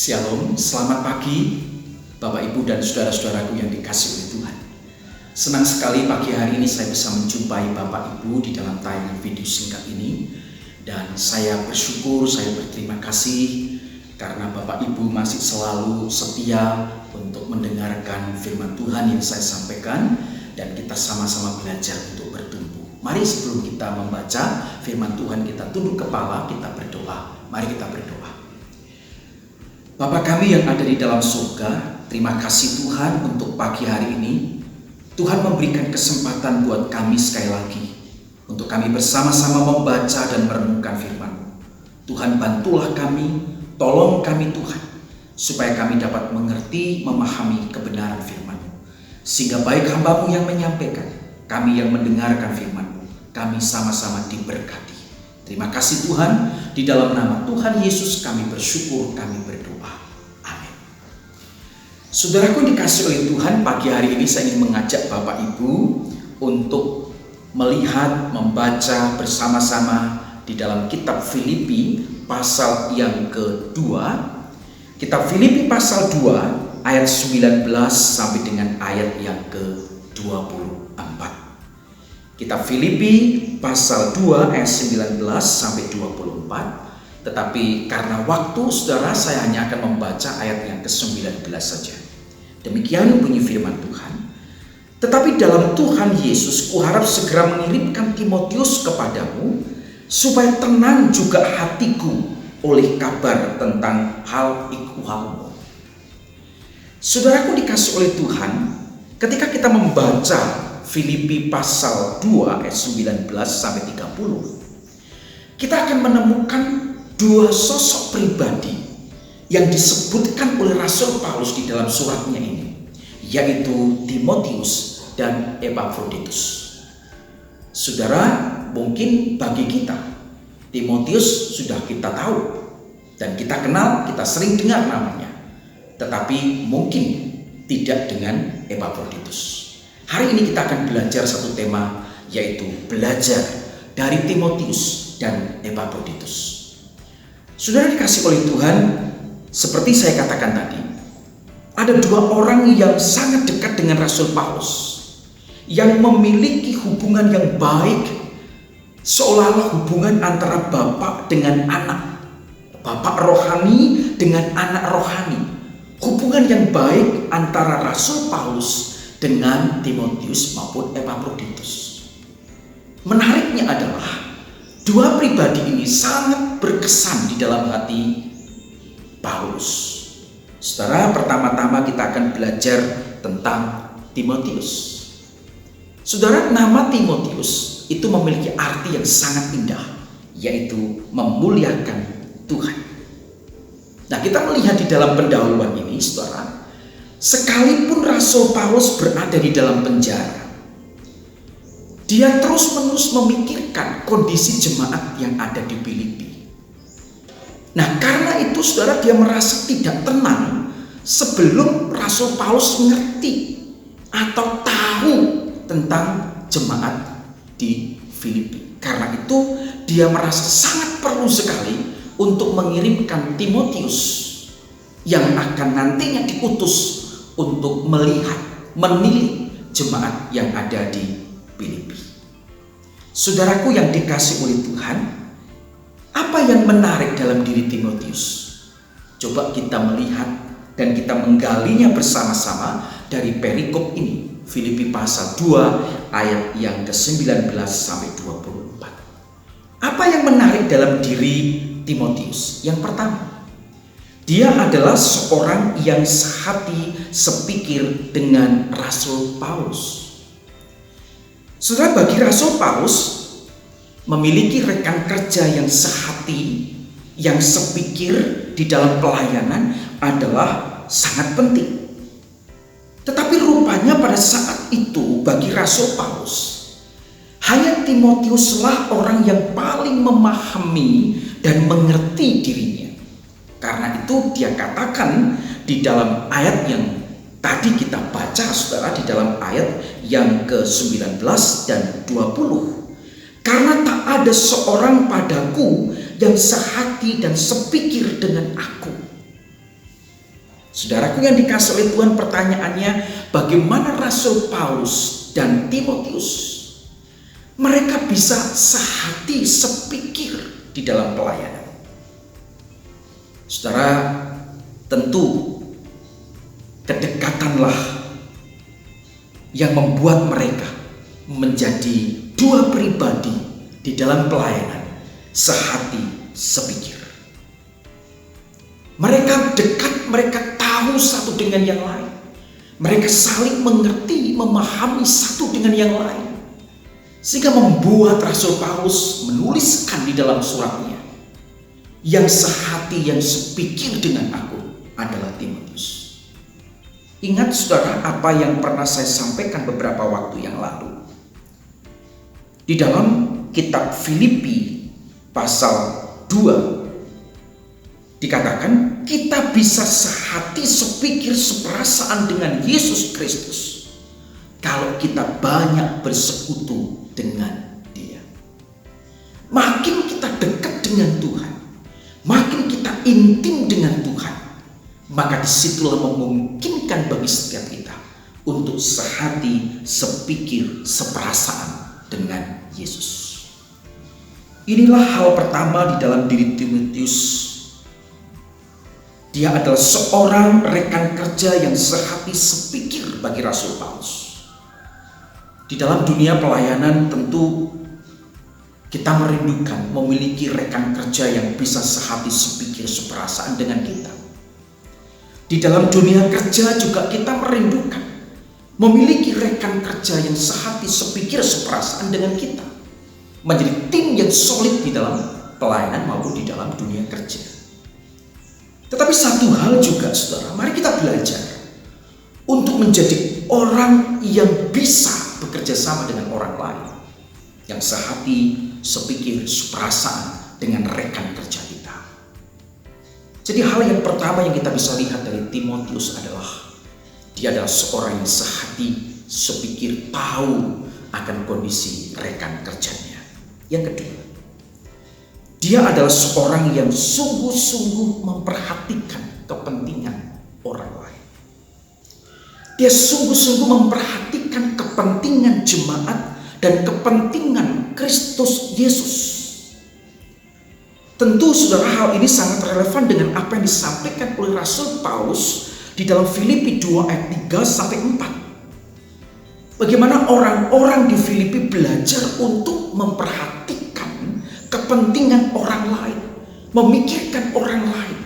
Shalom, selamat pagi Bapak Ibu dan saudara-saudaraku yang dikasihi oleh Tuhan. Senang sekali pagi hari ini saya bisa menjumpai Bapak Ibu di dalam tayangan video singkat ini. Dan saya bersyukur, saya berterima kasih karena Bapak Ibu masih selalu setia untuk mendengarkan firman Tuhan yang saya sampaikan. Dan kita sama-sama belajar untuk bertumbuh. Mari sebelum kita membaca firman Tuhan, kita tunduk kepala, kita berdoa. Mari kita berdoa. Bapa kami yang ada di dalam surga, terima kasih Tuhan untuk pagi hari ini. Tuhan memberikan kesempatan buat kami sekali lagi untuk kami bersama-sama membaca dan merenungkan firman-Mu. Tuhan bantulah kami, tolong kami Tuhan, supaya kami dapat mengerti, memahami kebenaran firman-Mu. Sehingga baik hamba-Mu yang menyampaikan, kami yang mendengarkan firman-Mu, kami sama-sama diberkati. Terima kasih Tuhan, di dalam nama Tuhan Yesus kami bersyukur, kami berdoa. Amin. Saudaraku dikasihi oleh Tuhan, pagi hari ini saya ingin mengajak Bapak Ibu untuk melihat, membaca bersama-sama di dalam kitab Filipi pasal yang kedua. Kitab Filipi pasal 2 ayat 19 sampai dengan ayat yang ke-24. Kitab Filipi pasal 2 ayat 19 sampai 24. Tetapi karena waktu saudara, saya hanya akan membaca ayat yang ke-19 saja. Demikian bunyi firman Tuhan. Tetapi dalam Tuhan Yesus kuharap segera mengirimkan Timotius kepadamu, supaya tenang juga hatiku oleh kabar tentang hal ikhwalmu. Saudaraku dikasihi oleh Tuhan, ketika kita membaca Filipi pasal 2 ayat 19 sampai 30, kita akan menemukan dua sosok pribadi yang disebutkan oleh Rasul Paulus di dalam suratnya ini, yaitu Timotius dan Epafroditus. Saudara, mungkin bagi kita Timotius sudah kita tahu dan kita kenal, kita sering dengar namanya, tetapi mungkin tidak dengan Epafroditus. Hari ini kita akan belajar satu tema, yaitu belajar dari Timotius dan Epafroditus. Saudara dikasihi oleh Tuhan, seperti saya katakan tadi, ada dua orang yang sangat dekat dengan Rasul Paulus, yang memiliki hubungan yang baik, seolah-olah hubungan antara bapak dengan anak, bapak rohani dengan anak rohani, hubungan yang baik antara Rasul Paulus dengan Timotius maupun Epafroditus. Menariknya adalah dua pribadi ini sangat berkesan di dalam hati Paulus. Saudara, pertama-tama kita akan belajar tentang Timotius. Saudara, nama Timotius itu memiliki arti yang sangat indah, yaitu memuliakan Tuhan. Nah, kita melihat di dalam pendahuluan ini, saudara, sekalipun Rasul Paulus berada di dalam penjara, dia terus-menerus memikirkan kondisi jemaat yang ada di Filipi. Nah, karena itu saudara, dia merasa tidak tenang sebelum Rasul Paulus mengerti atau tahu tentang jemaat di Filipi. Karena itu dia merasa sangat perlu sekali untuk mengirimkan Timotius yang akan nantinya diutus untuk melihat, menilai jemaat yang ada di Filipi. Saudaraku yang dikasihi oleh Tuhan, apa yang menarik dalam diri Timotius? Coba kita melihat dan kita menggalinya bersama-sama dari perikop ini, Filipi pasal 2 ayat yang ke-19 sampai 24. Apa yang menarik dalam diri Timotius? Yang pertama, dia adalah seorang yang sehati sepikir dengan Rasul Paulus. Saudara, bagi Rasul Paulus memiliki rekan kerja yang sehati, yang sepikir di dalam pelayanan adalah sangat penting. Tetapi rupanya pada saat itu bagi Rasul Paulus, hanya Timotiuslah orang yang paling memahami dan mengerti dirinya. Karena itu dia katakan di dalam ayat yang tadi kita baca, saudara, di dalam ayat yang ke-19 dan 20. Karena tak ada seorang padaku yang sehati dan sepikir dengan aku. Saudaraku yang dikasih oleh Tuhan, pertanyaannya, bagaimana Rasul Paulus dan Timotius mereka bisa sehati, sepikir di dalam pelayanan? Saudara, tentu kedekatanlah yang membuat mereka menjadi dua pribadi di dalam pelayanan, sehati, sepikir. Mereka dekat, mereka tahu satu dengan yang lain. Mereka saling mengerti, memahami satu dengan yang lain. Sehingga membuat Rasul Paulus menuliskan di dalam suratnya, yang sehati, yang sepikir dengan aku adalah Timotius. Ingat saudara apa yang pernah saya sampaikan beberapa waktu yang lalu. Di dalam kitab Filipi pasal 2 dikatakan kita bisa sehati, sepikir, seperasaan dengan Yesus Kristus kalau kita banyak bersekutu dengan Dia. Makin kita dekat dengan Tuhan, makin kita intim dengan Tuhan, maka disitulah memungkinkan bagi setiap kita untuk sehati, sepikir, seperasaan dengan Yesus. Inilah hal pertama di dalam diri Timotius. Dia adalah seorang rekan kerja yang sehati, sepikir bagi Rasul Paulus. Di dalam dunia pelayanan tentu kita merindukan memiliki rekan kerja yang bisa sehati, sepikir, seperasaan dengan kita. Di dalam dunia kerja juga kita merindukan memiliki rekan kerja yang sehati, sepikir, seperasaan dengan kita. Menjadi tim yang solid di dalam pelayanan maupun di dalam dunia kerja. Tetapi satu hal juga saudara, mari kita belajar untuk menjadi orang yang bisa bekerja sama dengan orang lain, yang sehati, sepikir, seperasaan dengan rekan kerja kita. Jadi hal yang pertama yang kita bisa lihat dari Timotius adalah dia adalah seorang yang sehati, sepikir, tahu akan kondisi rekan kerjanya. Yang kedua, dia adalah seorang yang sungguh-sungguh memperhatikan kepentingan orang lain. Dia sungguh-sungguh memperhatikan kepentingan jemaat dan kepentingan Kristus Yesus. Tentu saudara, hal ini sangat relevan dengan apa yang disampaikan oleh Rasul Paulus di dalam Filipi 2 ayat 3 sampai 4. Bagaimana orang-orang di Filipi belajar untuk memperhatikan kepentingan orang lain, memikirkan orang lain.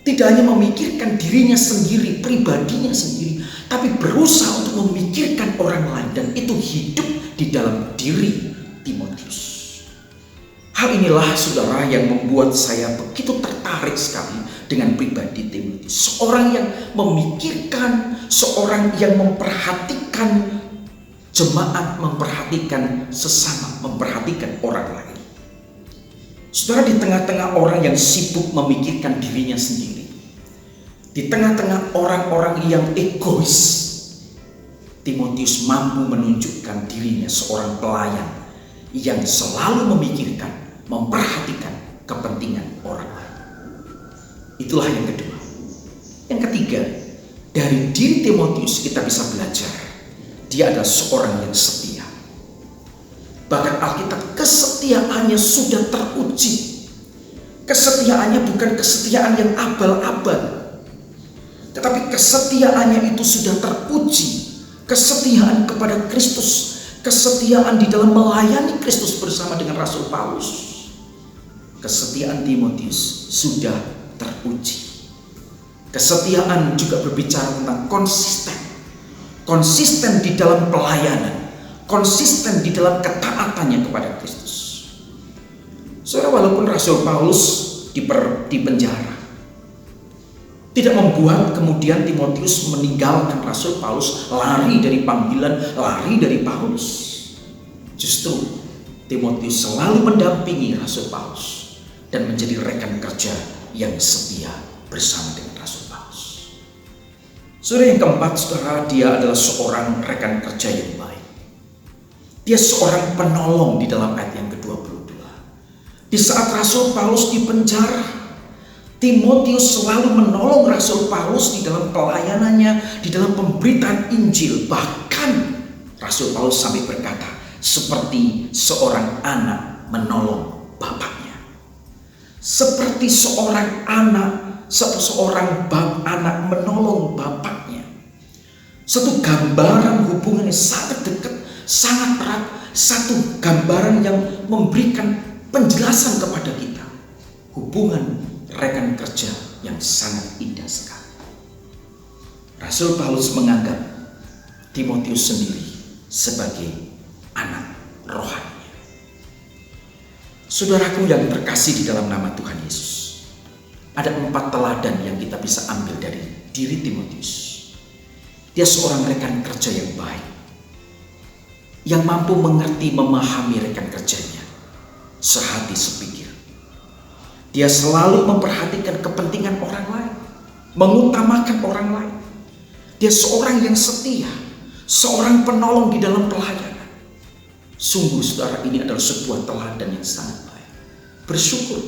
Tidak hanya memikirkan dirinya sendiri, pribadinya sendiri, tapi berusaha untuk memikirkan orang lain, dan itu hidup di dalam diri Timotius. Hal inilah saudara yang membuat saya begitu tertarik sekali dengan pribadi Timotius. Seorang yang memikirkan, seorang yang memperhatikan jemaat, memperhatikan sesama, memperhatikan orang lain. Saudara, di tengah-tengah orang yang sibuk memikirkan dirinya sendiri, di tengah-tengah orang-orang yang egois, Timotius mampu menunjukkan dirinya seorang pelayan yang selalu memikirkan, memperhatikan kepentingan orang lain. Itulah yang kedua. Yang ketiga, dari diri Timotius kita bisa belajar dia adalah seorang yang setia. Bahkan Alkitab, kesetiaannya sudah teruji. Kesetiaannya bukan kesetiaan yang abal-abal, tetapi kesetiaannya itu sudah teruji. Kesetiaan kepada Kristus, kesetiaan di dalam melayani Kristus bersama dengan Rasul Paulus. Kesetiaan Timotius sudah teruji. Kesetiaan juga berbicara tentang konsisten. Konsisten di dalam pelayanan, konsisten di dalam ketaatannya kepada Kristus. Saudara, walaupun Rasul Paulus di penjara, tidak membuat kemudian Timotius meninggalkan Rasul Paulus, lari dari panggilan, lari dari Paulus. Justru Timotius selalu mendampingi Rasul Paulus dan menjadi rekan kerja yang setia bersama dengan Rasul Paulus. Saudara, yang keempat, saudara, dia adalah seorang rekan kerja yang baik. Dia seorang penolong di dalam ayat yang ke-22. Di saat Rasul Paulus di penjara, Timotius selalu menolong Rasul Paulus di dalam pelayanannya, di dalam pemberitaan Injil. Bahkan Rasul Paulus sampai berkata, seperti seorang anak menolong bapaknya. Seperti seorang anak menolong bapaknya. Satu gambaran hubungan yang sangat dekat, sangat erat. Satu gambaran yang memberikan penjelasan kepada kita. Hubungan rekan kerja yang sangat indah sekali. Rasul Paulus menganggap Timotius sendiri sebagai anak rohaninya. Saudaraku yang terkasih di dalam nama Tuhan Yesus, ada 4 teladan yang kita bisa ambil dari diri Timotius. Dia seorang rekan kerja yang baik, yang mampu mengerti, memahami rekan kerjanya, sehati sepikir. Dia selalu memperhatikan kepentingan orang lain, mengutamakan orang lain. Dia seorang yang setia, seorang penolong di dalam pelayanan. Sungguh saudara, ini adalah sebuah teladan yang sangat baik. Bersyukur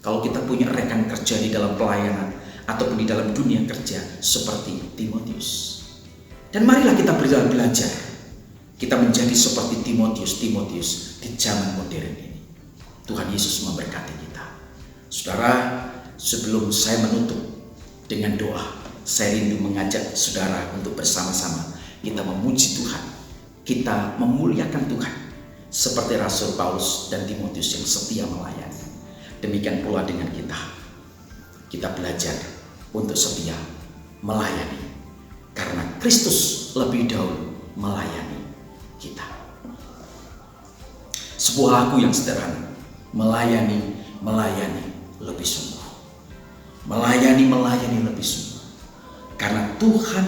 kalau kita punya rekan kerja di dalam pelayanan ataupun di dalam dunia kerja seperti Timotius. Dan marilah kita belajar. Kita menjadi seperti Timotius di zaman modern ini. Tuhan Yesus memberkati kita. Saudara, sebelum saya menutup dengan doa, saya rindu mengajak saudara untuk bersama-sama kita memuji Tuhan, kita memuliakan Tuhan seperti Rasul Paulus dan Timotius yang setia melayani. Demikian pula dengan kita. Kita belajar untuk setia melayani karena Kristus lebih dahulu melayani kita. Sebuah lagu yang sederhana, melayani lebih sungguh. Melayani lebih sungguh. Karena Tuhan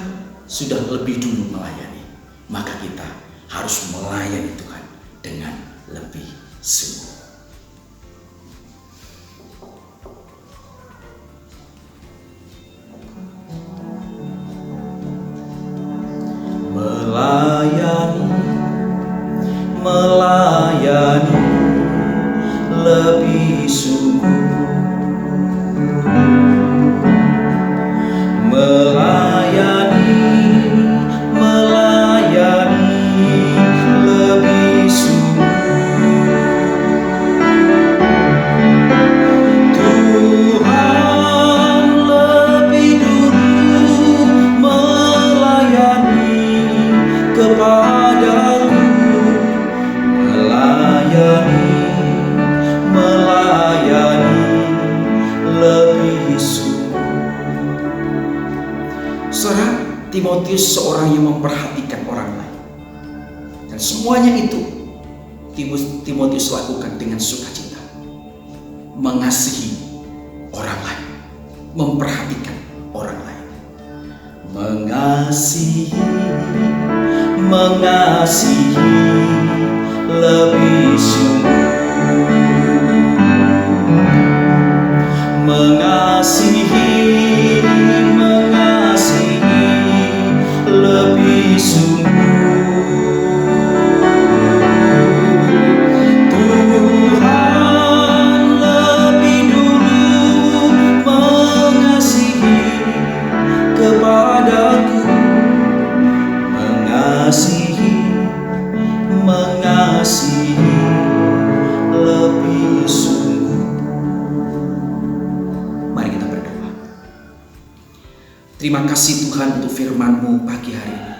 sudah lebih dulu melayani, maka kita harus melayani Tuhan dengan lebih sungguh. Melayani lebih sungguh. Melayani lebih sungguh. Tuhan lebih dulu melayani kepadaku. Melayani lebih sungguh. Saudara, Timotius seorang yang memperhatikan orang lain. Dan semuanya itu Timotius lakukan dengan sukacita. Mengasihi orang lain, memperhatikan orang lain. Mengasihi lebih sungguh. Mengasihi lebih sungguh. Tuhan lebih dulu mengasihi kepadaku. Mengasihi lebih sungguh. Mari kita berdoa. Terima kasih Tuhan untuk firman-Mu pagi hari ini.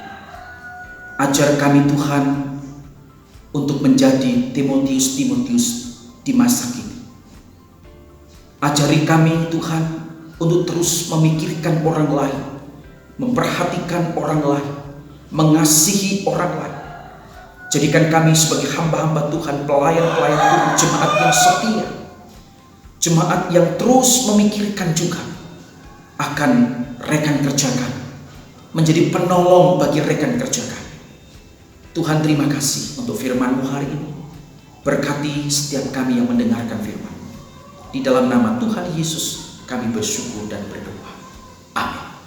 Ajar kami Tuhan untuk menjadi Timotius di masa kini. Ajari kami Tuhan untuk terus memikirkan orang lain, memperhatikan orang lain, mengasihi orang lain. Jadikan kami sebagai hamba-hamba Tuhan, pelayan-pelayan Tuhan, jemaat yang setia, jemaat yang terus memikirkan juga akan rekan kerja kami, menjadi penolong bagi rekan kerja kami. Tuhan, terima kasih untuk firman-Mu hari ini. Berkati setiap kami yang mendengarkan firman-Mu. Di dalam nama Tuhan Yesus kami bersyukur dan berdoa. Amin.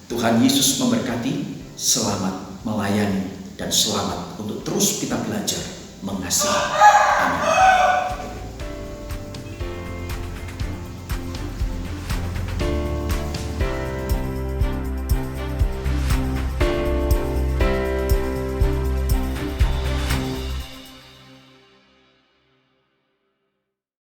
Tuhan Yesus memberkati. Selamat melayani dan selamat untuk terus kita belajar mengasihi. Amin.